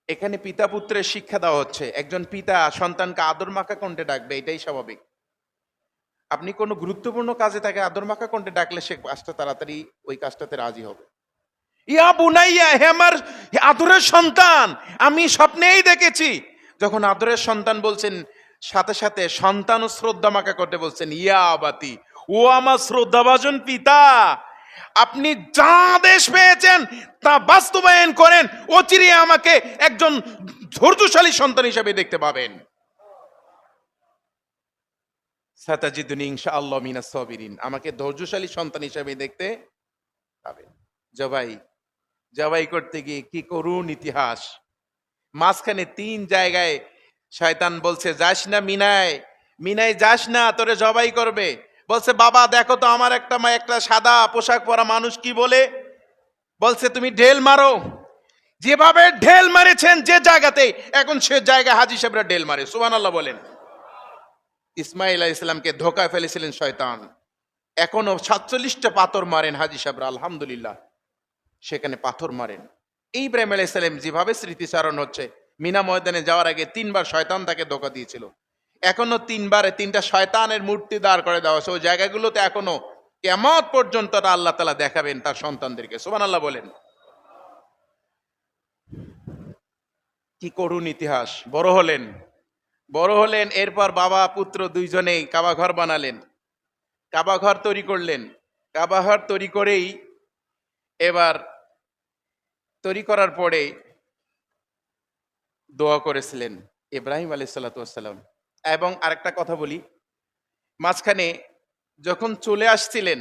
Speaker 1: এখানে পিতা পুত্রের শিক্ষা দেওয়া হচ্ছে। একজন পিতা সন্তানকে আদর মাখা কণ্ঠে ডাকবে, এটাই স্বাভাবিক। আপনি কোনো গুরুত্বপূর্ণ কাজে তাকে আদর মাখা কণ্ঠে ডাকলে সে কাজটা তাড়াতাড়ি ওই কাজটাতে রাজি হবে। ইয়া বুনাইয়া, হে আমার আদরের সন্তান, আমি স্বপ্নেই দেখেছি। যখন আদরের সন্তান বলছেন, সাথে সাথে সন্তান ও শ্রদ্ধা মাকা করতে বলছেন, ইয়া আবাতি, ও আমার শ্রদ্ধাভাজন পিতা, আপনি যা আদেশ পেয়েছেন তা বাস্তবায়ন করেন, অচিরে আমাকে একজন ধৈর্যশালী সন্তান হিসেবে দেখতে পাবেন। সাতাজিদুনি ইনশাআল্লাহ মিনাস সাবিরিন, আমাকে ধৈর্যশালী সন্তান হিসেবে দেখতে পাবেন। জবাই জবাই করতে গিয়ে কি করুণ ইতিহাস। মাঝখানে 3 জায়গায় শয়তান বলছে, যাস না মিনায়, মিনায় যাস না, তোরে জবাই করবে। বলছে, বাবা দেখো তো আমার একটা সাদা পোশাক পরা মানুষ কি বলে। বলছে, তুমি ঢেল মারো। যেভাবে ঢেল মারেছেন যে জায়গাতে, এখন সে জায়গায় হাজী সাহেবরা ঢেল মারে। সুবহানাল্লাহ বলেন। ইসমাইল আলাইহিস সালামকে ধোঁকায় ফেলেছিলেন শয়তান, এখনো 47টা পাথর মারেন হাজী সাহেবরা, আলহামদুলিল্লাহ সেখানে পাথর মারেন। ইব্রাহিম আলাইহিস সালাম যেভাবে স্মৃতিচারণ হচ্ছে, মিনা ময়দানে যাওয়ার আগে 3বার শয়তান তাকে ধোঁকা দিয়েছিল, এখনো 3বারে 3টা শয়তানের মূর্তি দাঁড় করে দেওয়া আছে। ওই জায়গাগুলোতে এখনো কিয়ামত পর্যন্ত আল্লাহ তাআলা দেখাবেন তার সন্তানদেরকে। সুবহানাল্লাহ বলেন। কি করুণ ইতিহাস। বড় হলেন, এরপর বাবা পুত্র দুইজনেই কাবা ঘর বানালেন, কাবা ঘর তৈরি করলেন। কাবা ঘর তৈরি করেই এবার তৈরি করার পরে দোয়া করেছিলেন ইব্রাহিম আলাইহিস সালাতু ওয়াস সালাম। এবং আরেকটা কথা বলি, মাঝখানে যখন চলে আসছিলেন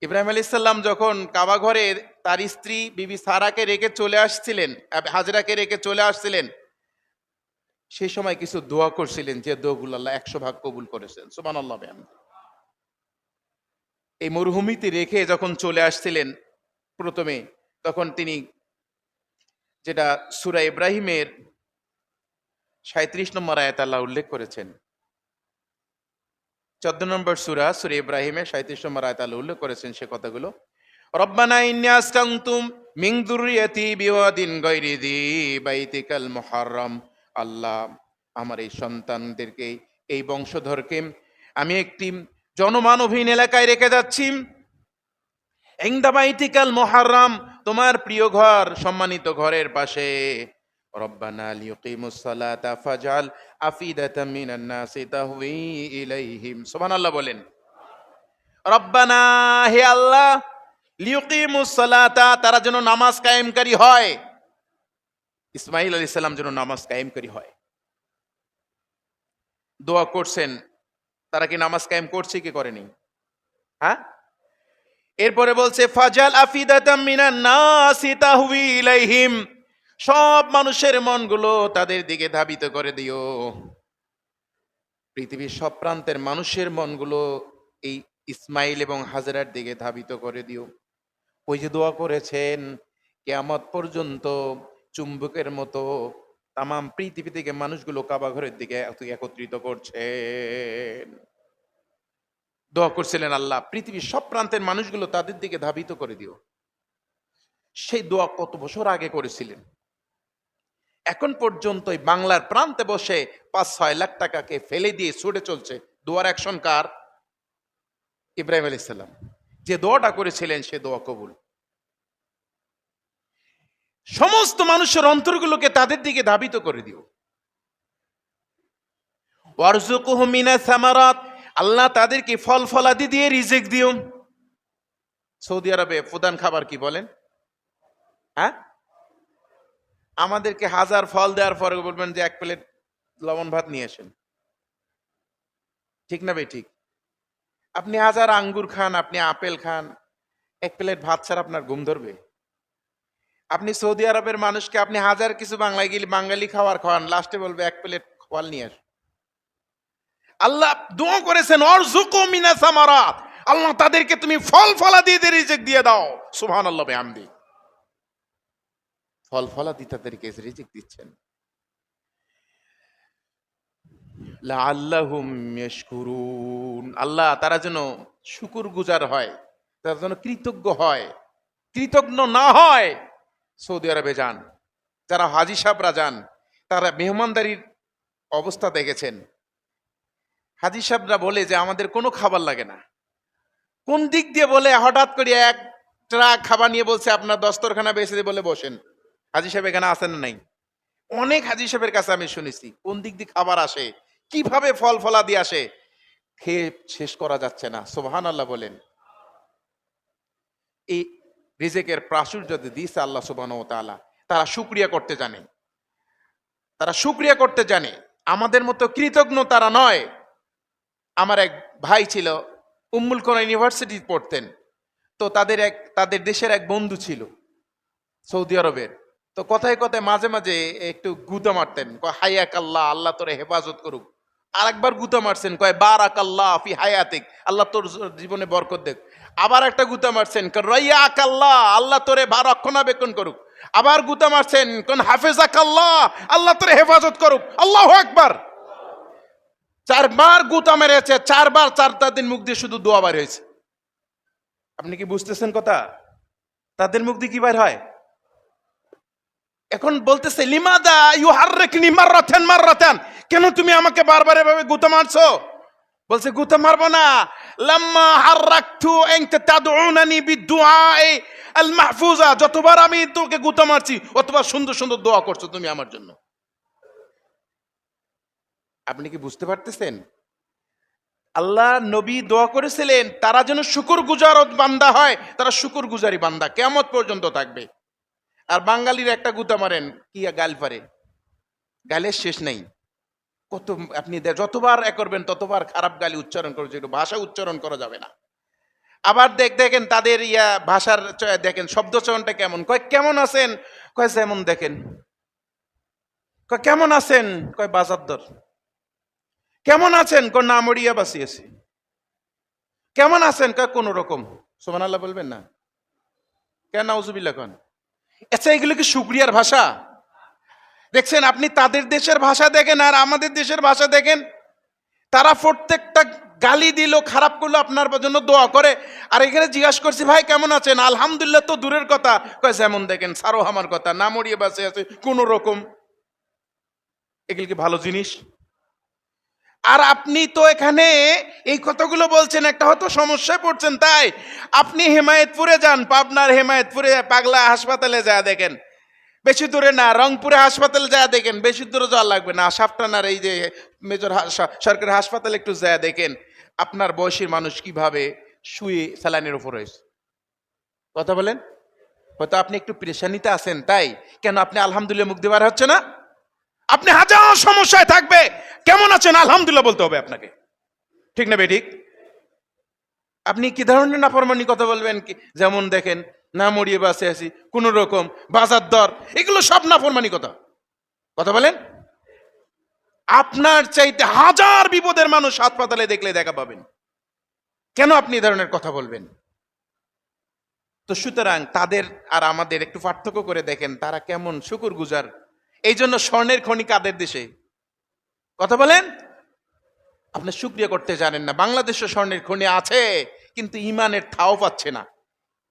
Speaker 1: ইব্রাহিম আলাইহিস সালাম, যখন কাবা ঘরে তার স্ত্রী বিবি সারাকে রেখে চলে আসছিলেন, হাজরাকে রেখে চলে আসছিলেন, সেই সময় কিছু দোয়া করছিলেন, যে দোয়াগুলো আল্লাহ 100 ভাগ কবুল করেছেন। সুবহানাল্লাহ। এই মরুভূমিতে রেখে যখন চলে আসছিলেন প্রথমে, তখন তিনি যেটা সূরা ইব্রাহিমের 37 নম্বর আয়াত আল্লাহ উল্লেখ করেছেন, 14 নম্বর সূরা ইব্রাহিমের 37 নম্বর আয়াত আল্লাহ উল্লেখ করেছেন সে কথাগুলো। রব্বানা ইন্নী আসকানতুম মিন যুররিয়াতি বিওয়াদিন গায়রি যী বাইতিকাল মুহাররম, আল্লাহ আমার এই সন্তানদেরকে, এই বংশধরকে আমি একটি জনমানবহীন এলাকায় রেখে যাচ্ছি। ইনদা বাইতিকাল মুহাররম, তোমার প্রিয় ঘর, সম্মানিত ঘরের পাশে। রব্বানা লিয়ুকিমুস সালাতা ফাজআল আফিদাতাম মিনান নাসি তাহওয়ি ইলাইহিম। সুবহানাল্লাহ বলেন। রব্বানা, হে আল্লাহ, লিয়ুকিমুস সালাতা, তারা যেন নামাজ কায়েমকারী হয়। ইসমাঈল আলাইহিস সালাম যেন নামাজ কায়েমকারী হয়। দোয়া করছেন, তারা কি নামাজ কায়েম করছে কি করেনি? হ্যাঁ। এরপরে বলছে, ফাজাল আফিদাতাম মিনান নাসি তাহওয়ি ইলাইহিম, সব মানুষের মনগুলো তাদের দিকে ধাবিত করে দিও। পৃথিবীর সব প্রান্তের মানুষের মনগুলো এই ইসমাইল এবং হাজেরার দিকে ধাবিত করে দিও। ওই যে দোয়া করেছেন, কিয়ামত পর্যন্ত চুম্বকের মতো তামাম পৃথিবী থেকে মানুষগুলো কাবা ঘরের দিকে একত্রিত করছেন। দোয়া করছিলেন, আল্লাহ পৃথিবীর সব প্রান্তের মানুষগুলো তাদের দিকে ধাবিত করে দিও। সেই দোয়া কত বছর আগে করেছিলেন। এখন পর্যন্ত বাংলার প্রান্তে বসে 5-6 লাখ টাকাকে ফেলে দিয়ে ছুটে চলছে। দোয়ার অ্যাকশন কার? ইব্রাহিম আলাইহিস সালাম। যে দোয়াটা করেছিলেন সে দোয়া কবুল। সমস্ত মানুষের অন্তরগুলোকে তাদের দিকে ধাবিত করে দিও। ওয়ারযুকহুম মিনাস সামারাত, আল্লাহ তাদেরকে ফল ফলাদি দিয়ে রিজিক দিও। সৌদি আরবে প্রধান খাবার কি বলেন? হ্যাঁ, আমাদেরকে 1000 ফল দেওয়ার পরে বলবেন যে 1 প্লেট লবণ ভাত নিয়ে আসেন। ঠিক না ভাই? ঠিক। আপনি 1000 আঙ্গুর খান, আপনি আপেল খান, 1 প্লেট ভাত ছাড়া আপনার ঘুম ধরবে? আপনি সৌদি আরবের মানুষকে আপনি 1000 কিছু বাঙালি খাওয়ার খাওয়ান, লাস্টে বলবে 1 প্লেট ফল নিয়ে আস। আল্লাহ দোয়া করেছেন, ওয়ারযুকু মিনাস সামারাত, আল্লাহ তাদেরকে তুমি ফল ফলাদি দিয়ে রিজিক দিয়ে দাও। সুবহানাল্লাহ বিহামদি। ফল ফলাদি তাদেরকে রিজিক দিচ্ছেন। লাআল্লাহুম ইয়াশকুরুন, আল্লাহ তারা যেন শুকরগুজার হয়, তারা যেন কৃতজ্ঞ হয়। কৃতজ্ঞ না হয়, সৌদি আরবে যান, যারা হাজী সাহেবরা যান, তারা মেহমানদারির অবস্থা দেখেছেন। হাজী সাহেবরা বলে যে আমাদের কোনো খাবার লাগে না। কোন দিক দিয়ে বলে? হঠাৎ করে এক ট্রাক খাবার নিয়ে বলছে আপনার দস্তরখানা বেঁচে দিয়ে বলে বসেন। হাজী সাহেব এখানে আসেন না নাই? অনেক হাজী সাহেবের কাছে আমি শুনেছি কোন দিক দিয়ে খাবার আসে, কিভাবে ফল ফলাদি আসে, খেয়ে শেষ করা যাচ্ছে না। সুবহানাল্লাহ বলেন। এই রিজেকের প্রাচুর্য দিয়েছে আল্লাহ সুবহানাহু ওয়া তাআলা, তারা শুকরিয়া করতে জানে, তারা শুকরিয়া করতে জানে, আমাদের মতো কৃতজ্ঞ তারা নয়। আমার এক ভাই ছিল, উম্মুল কোরআন ইউনিভার্সিটি পড়তেন। তো তাদের দেশের এক বন্ধু ছিল সৌদি আরবের। তো কথায় কথায় মাঝে মাঝে একটু গুতা মারতেন, কয় হায়াক আল্লাহ, আল্লাহ তোরে হেফাজত করুক। আর একবার গুতা মারছেন, কয় বারাক আল্লাহ ফি হায়াতিক, আল্লাহ তোর জীবনে বরকত দেখ। আবার একটা গুতা মারছেন, রাইয়াক আল্লাহ, আল্লাহ তোরে রক্ষণাবেক্ষণ করুক। আবার গুতা মারছেন, কোন হাফেজাক আল্লাহ, আল্লাহ তোরে হেফাজত করুক। আল্লাহু আকবার। 4 বার গুতা মেরেছে, 4 বার 4টা দিন মুখ দিয়ে শুধু দোয়া বার হয়েছে। আপনি কি বুঝতেছেন কথা? তাদের মুখ দিয়ে কি বার হয়? এখন বলতেছে লিমাদা ইউহাররিকনি মাররাতান মাররাতান, কেন তুমি আমাকে বারবার এভাবে গুতা মারছো? বলছে গুতা মারবো না, লাম্মা হাররাকতু আনতা তাদউনানি বিদুআই আল মাহফুজা, যতবার আমি তোকে গুতা মারছি অতবার সুন্দর সুন্দর দোয়া করছো তুমি আমার জন্য। আপনি কি বুঝতে পারতেছেন? আল্লাহ নবী দোয়া করেছিলেন তারা যেন শুকরগুজার বান্দা হয়, তারা শুকরগুজারি বান্দা কিয়ামত পর্যন্ত থাকবে। আর বাঙালির একটা গুতা মারেন, কি গাল পারে, গালের শেষ নেই। কত আপনি যতবার করবেন ততবার খারাপ গালি উচ্চারণ করে, যেগুলো ভাষা উচ্চারণ করা যাবে না। আবার দেখেন তাদের ভাষার দেখেন শব্দ চয়নটা কেমন। কয় কেমন আছেন, কয় যেমন দেখেন। কয় কেমন আছেন, কয় বাজার দর। কেমন আছেন, কয় না মরিয়া বাঁচিয়েছি। কেমন আছেন, কয় কোন রকম। সুবহানাল্লাহ বলবেন না? কেন নাউজুবিল্লাহ কন? আচ্ছা এগুলো কি শুকরিয়ার ভাষা? দেখছেন আপনি তাদের দেশের ভাষা দেখেন আর আমাদের দেশের ভাষা দেখেন, তারা প্রত্যেকটা গালি দিল, খারাপ করলো, আপনার জন্য দোয়া করে। আর এখানে জিজ্ঞাসা করছি ভাই কেমন আছেন, আলহামদুলিল্লাহ তো দূরের কথা, কয় যেমন দেখেন, সারো আমার কথা, না মরিয়ে বাঁচে আছে কোন রকম। এগুলো কি ভালো জিনিস? আর আপনি তো এখানে এই কথাগুলো বলছেন, একটা হয়তো সমস্যায় পড়ছেন, তাই আপনি হেমায়েতপুরে যান, পাবনার হেমায়েতপুরে পাগলা হাসপাতালে যা দেখেন, বেশি দূরে না, রংপুরে হাসপাতালে যা দেখেন, বেশি দূরে যাওয়া লাগবে না, সাফটানার এই যে মেজর সরকারি হাসপাতালে একটু যা দেখেন আপনার বয়সীর মানুষ কিভাবে শুয়ে স্যালাইনের উপর হয়েছে। কথা বলেন। হয়তো আপনি একটু পেরেশানিতে আছেন, তাই কেন আপনি আলহামদুলিল্লাহ মুখ দেওয়ার হচ্ছে না? আপনি হাজার সমস্যায় থাকবে, কেমন আছেন আলহামদুলিল্লাহ বলতে হবে আপনাকে, ঠিক না বেঠিক? আপনি কি ধরনের নাফরমানি কথা বলবেন? কি যেমন দেখেন, না মরিয়ে বাসে আছি, কোন রকম, বাজার দর, এগুলো সব নাফরমানি কথা। কথা বলেন। আপনার চাইতে হাজার বিপদের মানুষ হাসপাতালে দেখলে দেখা পাবেন, কেন আপনি এই ধরনের কথা বলবেন? তো সুতরাং তাদের আর আমাদের একটু পার্থক্য করে দেখেন, তারা কেমন শুকরগুজার। এই জন্য স্বর্ণের খনি কাদের দেশে? কথা বলেন। আপনি শুকরিয়া করতে জানেন না। বাংলাদেশে স্বর্ণের খনি আছে, কিন্তু ইমানের থাও পাচ্ছে না,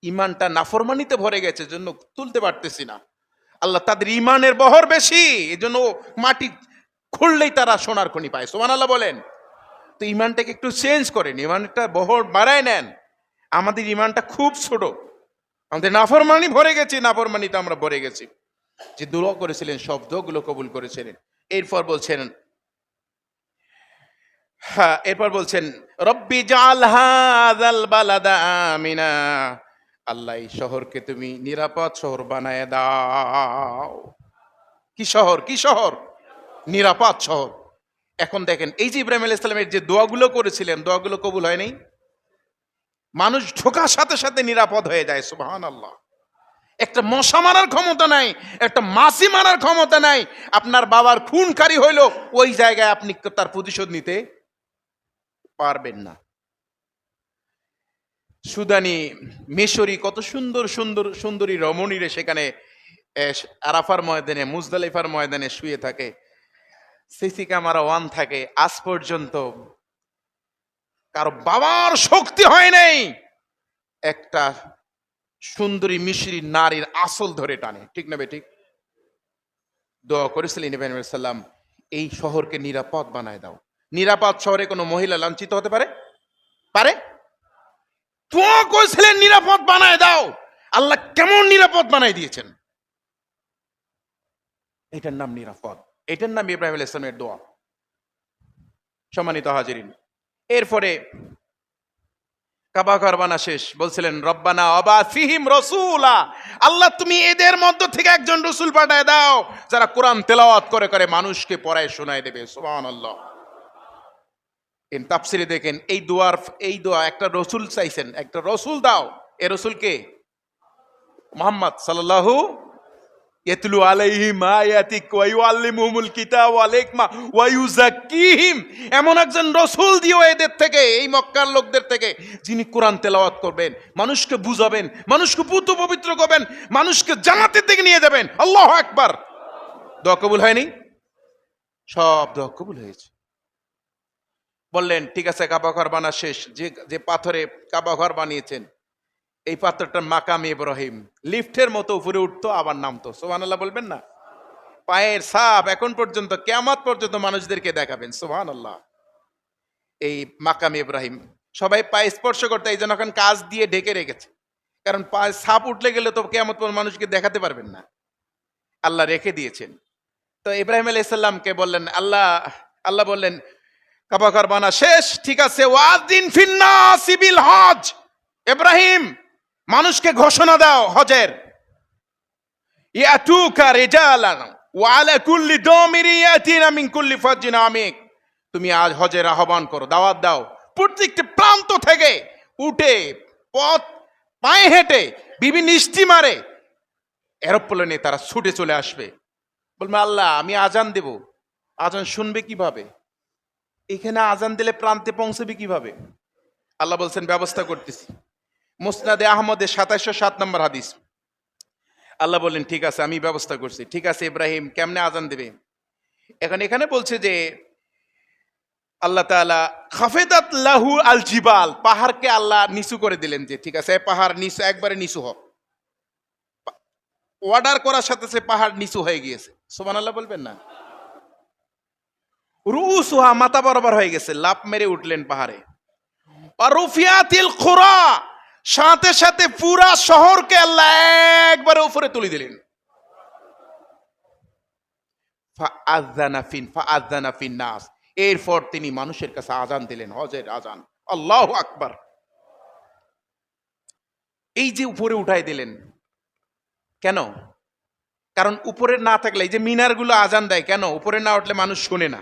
Speaker 1: ইমানটা নাফরমানিতে ভরে গেছে, জন্য তুলতে পারতেছি না। আল্লাহ তাদের ইমানের বহর বেশি, এজন্য মাটি খুললেই তারা সোনার খনি পায়। সুবহানাল্লাহ বলেন। তো ইমানটাকে একটু চেঞ্জ করেন, ইমানটা বহর বাড়ায় নেন। আমাদের ইমানটা খুব ছোট, আমাদের নাফরমানি ভরে গেছে, নাফরমানিতে আমরা ভরে গেছি। যে দোয়া করেছিলেন শব্দগুলো কবুল করেছিলেন। এরপর বলছেন, হ্যাঁ এরপর বলছেন রব্বি জাআল হাযাল বালাদা আমিনা, আল্লাহ এই শহরকে তুমি নিরাপদ শহর বানায় দাও। কি শহর? কি শহর? নিরাপদ শহর। এখন দেখেন এই যে ইব্রাহিম আলাইহিস সালামের যে দোয়াগুলো করেছিলেন, দোয়াগুলো কবুল হয় নাই। মানুষ ঢোকার সাথে সাথে নিরাপদ হয়ে যায়। সুবহানাল্লাহ। একটা মশা মারার ক্ষমতা নাই, একটা মাছি মারার ক্ষমতা নাই। আপনার বাবার খুনকারী হইল, ওই জায়গায় আপনি তার প্রতিশোধ নিতে পারবেন না। সুদানি, মিশরি, কত সুন্দর সুন্দর সুন্দরী রমণীরে সেখানে আরাফার ময়দানে, মুজদালিফার ময়দানে শুয়ে থাকে, সিসি ক্যামেরা ওয়ান থাকে। আজ পর্যন্ত কারো বাবার শক্তি হয় নাই একটা সুন্দরী মিশরি নারীর আসল ধরে টানে, ঠিক না বেঠিক? দোয়া করেছিলেন ইব্রাহিম আলাইহিস সালাম, এই শহরকে নিরাপদ বানায় দাও। নিরাপদ শহরে কোনো মহিলা লাঞ্ছিত হতে পারে? পারে? দোয়া করেছিলেন নিরাপদ বানায় দাও। আল্লাহ কেমন নিরাপদ বানাই দিয়েছেন। এটার নাম নিরাপদ, এটার নাম ইব্রাহিম আলাইহিস সালামের দোয়া। সম্মানিত হাজিরিন, এরপরে কাবা ঘর বানা শেষ, বলছিলেন রব্বানা অবা ফিহিম রসুলা, আল্লাহ তুমি এদের মধ্য থেকে একজন রসুল পাঠায় দাও যারা কোরআন তেলাওয়াত করে করে মানুষকে পড়ায় শোনায় দেবে। সুবহানাল্লাহ। ইন তাফসিরে দেখেন এই দোয়া একটা রসুল চাইছেন, একটা রসুল দাও। এ রসুল কে? মুহাম্মদ সাল্লাল্লাহু ইয়াতলু আলাইহিম আয়াতিক ওয়া ইউআল্লিমুহুমুল কিতাব ওয়াল হিকমা ওয়া ইউযাক্কিহিম, এমন একজন রাসূল দিও এদের থেকে, এই মক্কার লোকদের থেকে, যিনি কোরআন তেলাওয়াত করবেন, মানুষকে বুঝাবেন, মানুষকে পুত পবিত্র করবেন, মানুষকে জান্নাতের দিকে নিয়ে যাবেন। আল্লাহু আকবার। দোয়া কবুল হয়নি? সব দোয়া কবুল হয়েছে। বললেন ঠিক আছে, কাবা ঘর বানা শেষ। যে পাথরে কাবা ঘর বানিয়েছেন, এই পাথরটার মাকাম ইব্রাহিম, লিফটের মতো উপরে উঠতো আবার নামতো। সুবহানাল্লাহ বলবেন না? পায়ের ছাপ এখন পর্যন্ত, কিয়ামত পর্যন্ত মানুষদেরকে দেখাবেন। সুবহানাল্লাহ। এই মাকাম ইব্রাহিম সবাই পায়ে স্পর্শ করতে, এই জন্য এখন কাজ দিয়ে ঢেকে রেখেছে, কারণ পায়ে ছাপ উঠলে গেলে তো কিয়ামত পর্যন্ত মানুষকে দেখাতে পারবেন না, আল্লাহ রেখে দিয়েছেন। তো ইব্রাহিম আলাইহিস সালামকে বললেন, আল্লাহ বললেন কাবা ঘর বানা শেষ, ঠিক আছে, ওয়াযিন ফিন্নাসি বিল হজ, ইব্রাহিম মানুষকে ঘোষণা দাও হজের। ইয়াতুকা রিজালান ওয়া আলা কুল্লি দামিরি ইয়াতিনা মিন কুল্লি ফাজ্জিন আমিক, তুমি আজ হজের আহ্বান করো, দাওয়াত দাও। প্রত্যেকটি প্রান্ত থেকে উঠে, পথ পায়ে হেঁটে, বিভিন্ন স্টিমারে, এরোপ্লেনে তারা ছুটে চলে আসবে। বলবে আল্লাহ আমি আজান দেব, আজান শুনবে কিভাবে? এখানে আজান দিলে প্রান্তে পৌঁছবে কিভাবে? আল্লাহ বলছেন ব্যবস্থা করতেছি। মুসনাদে আহমদে 2707 নম্বর হাদিস। আল্লাহ বললেন ঠিক আছে আমি ব্যবস্থা করছি। ঠিক আছে ইব্রাহিম কেমনে আজান দেবে? এখানে বলছে যে আল্লাহ তাআলা খাফেদাত লাহু আল জিবাল, পাহাড়কে আল্লাহ নিচু করে দিলেন, যে ঠিক আছে পাহাড় নিচু, একবারে নিচু হোক। অর্ডার করার সাথে সাথে পাহাড় নিচু হয়ে গিয়েছে। সুবহানাল্লাহ বলবেন না? রুউসুহা, মাথা বরাবর হয়ে গেছে, লাফ মেরে উঠলেন পাহাড়ে। আর রুফিয়াতিল খুরা, সাথে সাথে পুরা শহরকে আল্লাহ একবারে উপরে তুলে দিলেন। ফাআযানা ফিন নাস, এরপর তিনি মানুষের কাছে আজান দিলেন, হজের আজান। আল্লাহু আকবার। এই যে উপরে উঠাই দিলেন কেন? কারণ উপরে না থাকলে, এই যে মিনারগুলো আজান দেয় কেন? উপরে না উঠলে মানুষ শোনে না,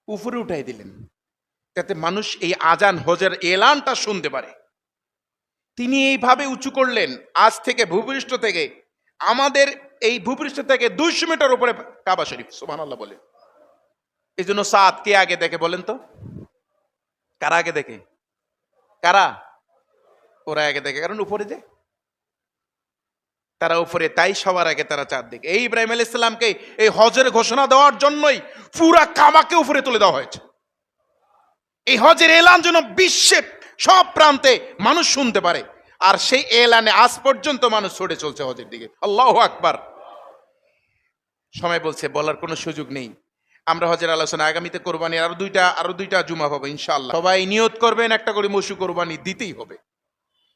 Speaker 1: উপরে উঠাই দিলেন যাতে মানুষ এই আজান হজের এলানটা শুনতে পারে। তিনি এইভাবে উঁচু করলেন, আজ থেকে ভূপৃষ্ঠ থেকে, আমাদের এই ভূপৃষ্ঠ থেকে 200 মিটার উপরে কাবা শরীফ। সুবহানাল্লাহ বলে। এই জন্য সাদ কে আগে দেখে বলেন তো? কারা আগে দেখে? কারা? ওরা আগে দেখে, কারণ উপরে যে তারা উপরে, তাই সবার আগে তারা চাঁদ দেখে। এই ইব্রাহিম আলাইহিস সালামকে এই হজের ঘোষণা দেওয়ার জন্যই পুরা কাবাকে উপরে তুলে দেওয়া হয়েছে। এই হজের এলান যেন বিশ্বের সব প্রান্তে মানুষ শুনতে পারে, আর সেই এলানে আজ পর্যন্ত মানুষ ছুটে চলছে হজের দিকে। আল্লাহু আকবার। সময় বলছে, বলার কোনো সুযোগ নেই। আমরা হজের আলোচনা আগামীতে কোরবানির আরো দুইটা জুমা হবে ইনশাআল্লাহ। সবাই নিয়ত করবেন একটা করে মশু কোরবানি দিতেই হবে,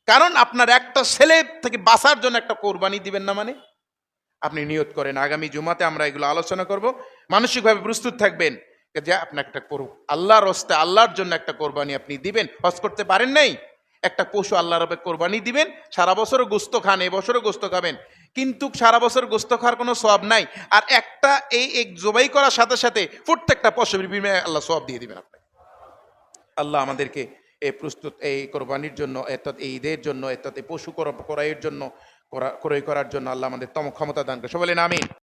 Speaker 1: কারণ আপনার একটা ছেলে থেকে বাঁচার জন্য একটা কোরবানি দিবেন না, মানে আপনি নিয়ত করেন। আগামী জুমাতে আমরা এগুলো আলোচনা করব। মানসিকভাবে প্রস্তুত থাকবেন যে আপনি একটা আল্লাহর রাস্তে, আল্লাহর জন্য একটা কোরবানি আপনি দিবেন। হজ করতে পারেন নাই, একটা পশু আল্লাহর রবে কোরবানি দিবেন। সারা বছরও গোস্ত খান, এবছরও গোস্ত খাবেন, কিন্তু সারা বছর গোস্ত খাওয়ার কোনো সওয়াব নাই। আর একটা এই জবাই করার সাথে সাথে প্রত্যেকটা পশুর বিনিময়ে আল্লাহ সওয়াব দিয়ে দিবেন আপনাকে। আল্লাহ আমাদেরকে এই কোরবানির জন্য, অর্থাৎ এই ঈদের জন্য, অর্থাৎ এই পশু ক্রয়ের জন্য, ক্রয় করার জন্য আল্লাহ আমাদের ক্ষমতা দান করে। সবাই বলেন আমিন।